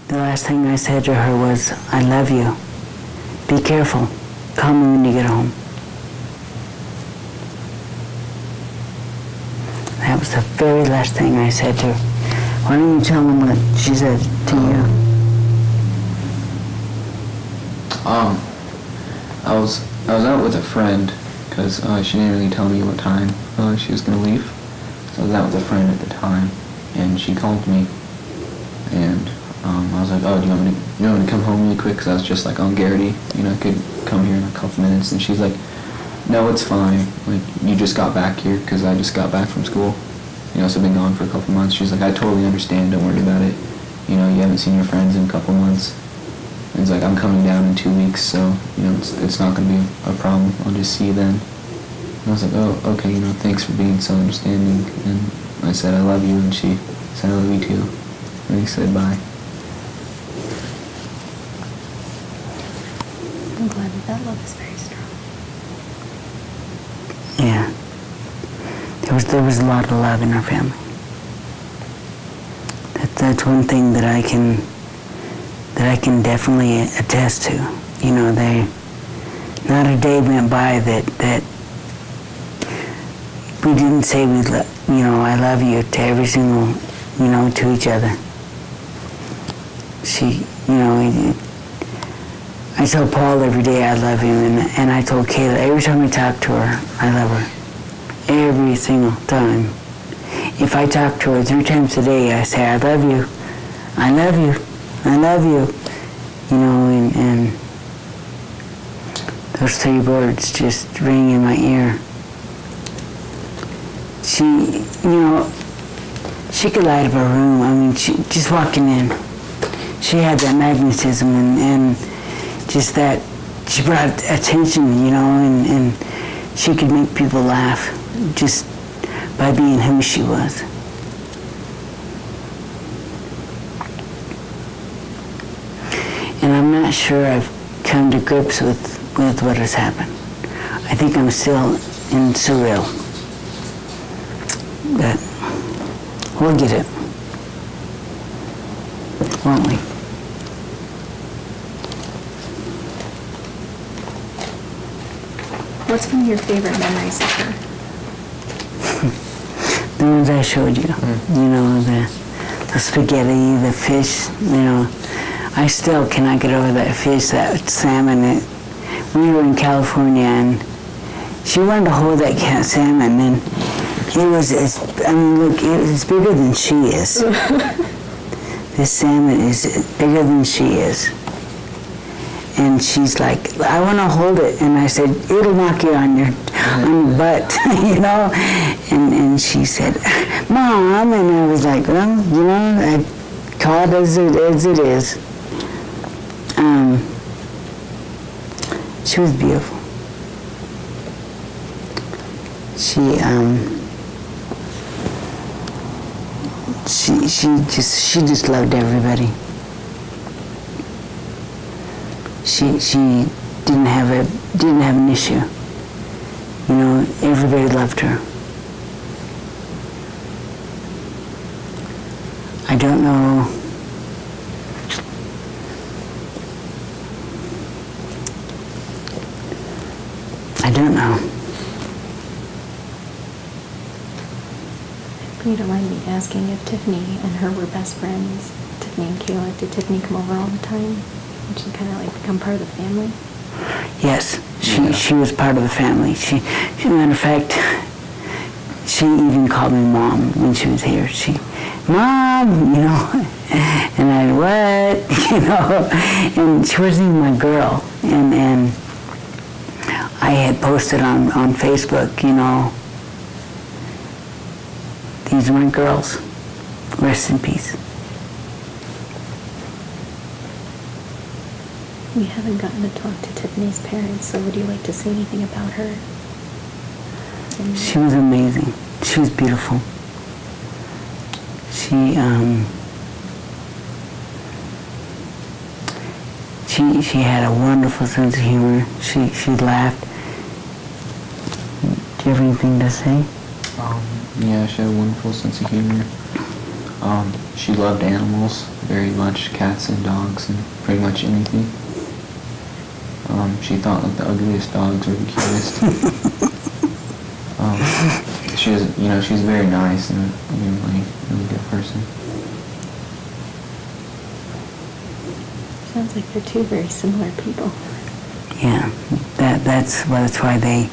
The last thing I said to her was, I love you. Be careful. Call me when you get home. That was the very last thing I said to her. Why don't you tell them what she said to you? I was out with a friend because she didn't really tell me what time she was going to leave. So I was out with a friend at the time, and she called me, and I was like, oh, do you want me to come home really quick? Because I was just like on Garrity, I could come here in a couple minutes. And she's like, no, it's fine. Like, you just got back here, because I just got back from school. So I've been gone for a couple months. She's like, I totally understand. Don't worry about it. You haven't seen your friends in a couple months. And it's like, I'm coming down in 2 weeks, so, it's not going to be a problem. I'll just see you then. And I was like, oh, okay, thanks for being so understanding. And I said, I love you, and she said, I love you too. And he said, bye. I'm glad that love is very strong. Yeah. There was a lot of love in our family. That's one thing that I can definitely attest to. Not a day went by that we didn't say I love you to every single, to each other. I tell Paul every day I love him, and I told Cayla every time I talk to her, I love her. Every single time. If I talk to her 3 times a day, I say, I love you. I love you. I love you. And those 3 words just ring in my ear. She could light up a room. I mean, she just walking in. She had that magnetism and just that, she brought attention, and she could make people laugh just by being who she was. And I'm not sure I've come to grips with what has happened. I think I'm still in surreal. But we'll get it. Won't we? What's one of your favorite memories of her? The ones I showed you. The spaghetti, the fish, I still cannot get over that fish, that salmon. We were in California, and she wanted to hold that salmon, and it was bigger than she is. This salmon is bigger than she is. And she's like, I want to hold it. And I said, it'll knock you on your butt, And she said, Mom. And I was like, well, I call it as it is. She was beautiful. She just loved everybody. She didn't have an issue. Everybody loved her. I don't know. You don't mind me asking if Tiffany and her were best friends? Tiffany and Cayla, did Tiffany come over all the time? Did she kind of become part of the family? Yes, she was part of the family. She, matter of fact, she even called me Mom when she was here. Mom, and I, what, and she wasn't even my girl. And I had posted on Facebook, these are my girls. Rest in peace. We haven't gotten to talk to Tiffany's parents, so would you like to say anything about her? She was amazing. She was beautiful. She had a wonderful sense of humor. She laughed. Do you have anything to say? Yeah, she had a wonderful sense of humor. She loved animals very much, cats and dogs and pretty much anything. She thought like the ugliest dogs were the cutest. She was, she's very nice and really, really good person. Sounds like they're two very similar people. Yeah, that's why they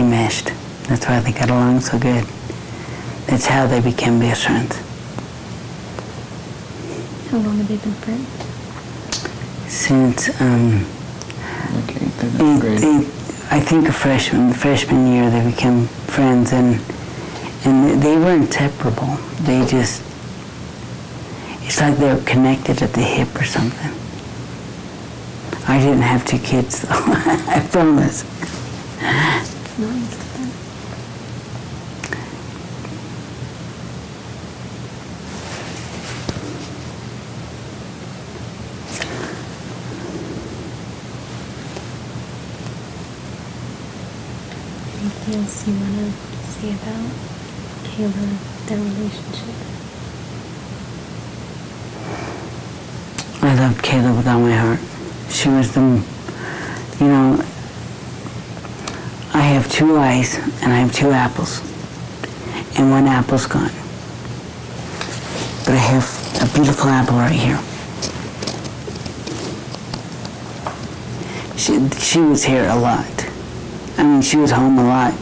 meshed. That's why they got along so good. That's how they became best friends. How long have they been friends? Since Okay, third grade. I think the freshman year they became friends, and they were inseparable. They just, it's like they were connected at the hip or something. I didn't have 2 kids though, I promise. Nice. Anything else you want to say about Cayla, their relationship? I loved Cayla with all my heart. She was I have 2 eyes and I have 2 apples, and 1 apple's gone. But I have a beautiful apple right here. She was here a lot. I mean, she was home a lot.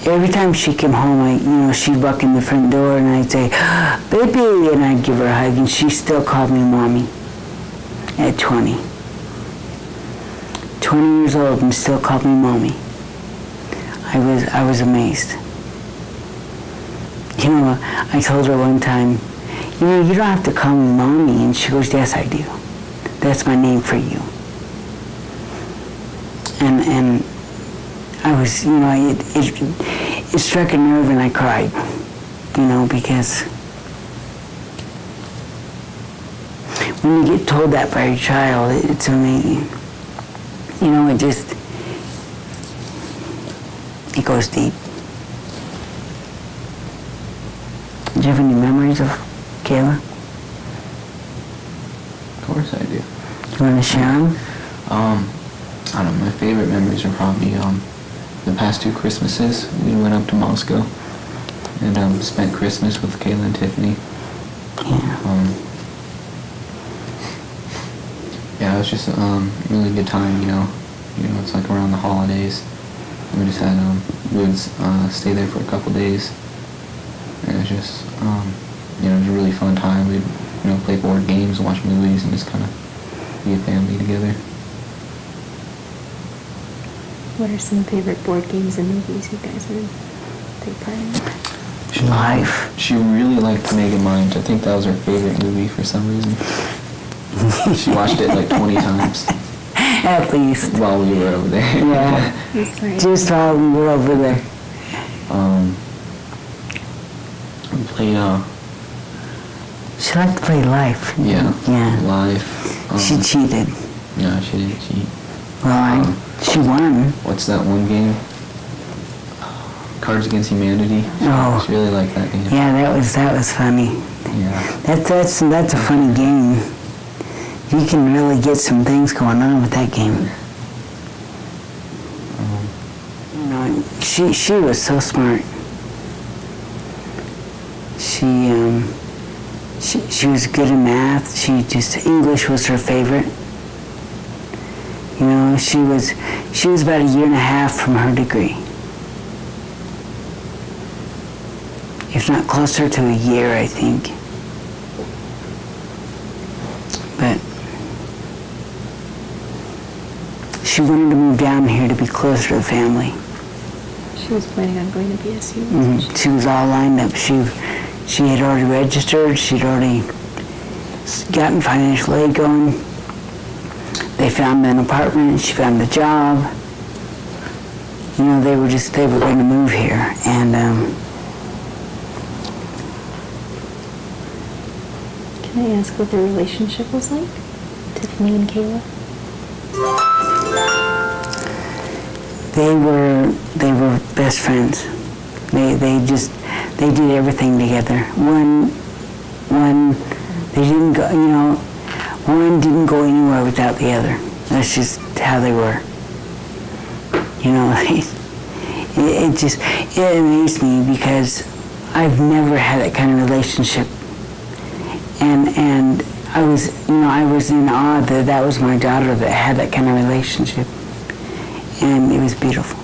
Every time she came home, she'd walk in the front door and I'd say, "Baby," and I'd give her a hug, and she still called me mommy at 20. 20 years old and still called me mommy. I was amazed. I told her one time, you don't have to call me mommy, and she goes, "Yes, I do. That's my name for you." And I was, it struck a nerve and I cried, because when you get told that by your child, it's amazing. It goes deep. Do you have any memories of Cayla? Of course I do. You want to share them? I don't know, my favorite memories are probably the past 2 Christmases. We went up to Moscow and spent Christmas with Cayla and Tiffany. Yeah. Yeah, it was just a really good time, it's like around the holidays. We just had, we would stay there for a couple days. And it was just, it was a really fun time. We'd, play board games, watch movies, and just kind of be a family together. What are some favorite board games and movies you guys would take part in? Life. She really liked Mega Minds. I think that was her favorite movie for some reason. She watched it like 20 times. At least. While we were over there. Yeah. Just while we were over there. We played, She liked to play Life. Yeah. Life. She cheated. No, she didn't cheat. Well, she won. What's that one game? Cards Against Humanity. Oh. She really liked that game. Yeah, that was funny. Yeah. That's a funny game. You can really get some things going on with that game. She was so smart. She was good in math. English was her favorite. She was about 1.5 years from her degree. If not closer to 1 year, I think. But she wanted to move down here to be closer to the family. She was planning on going to BSU. Mm-hmm. She was all lined up. She had already registered. She'd already gotten financial aid going. They found an apartment. She found a job. They were going to move here. And can I ask what their relationship was like? Tiffany and Cayla? They were best friends. They did everything together. One, they didn't go, one didn't go anywhere without the other. That's just how they were. It amazed me because I've never had that kind of relationship. And I was in awe that was my daughter that had that kind of relationship. And it was beautiful.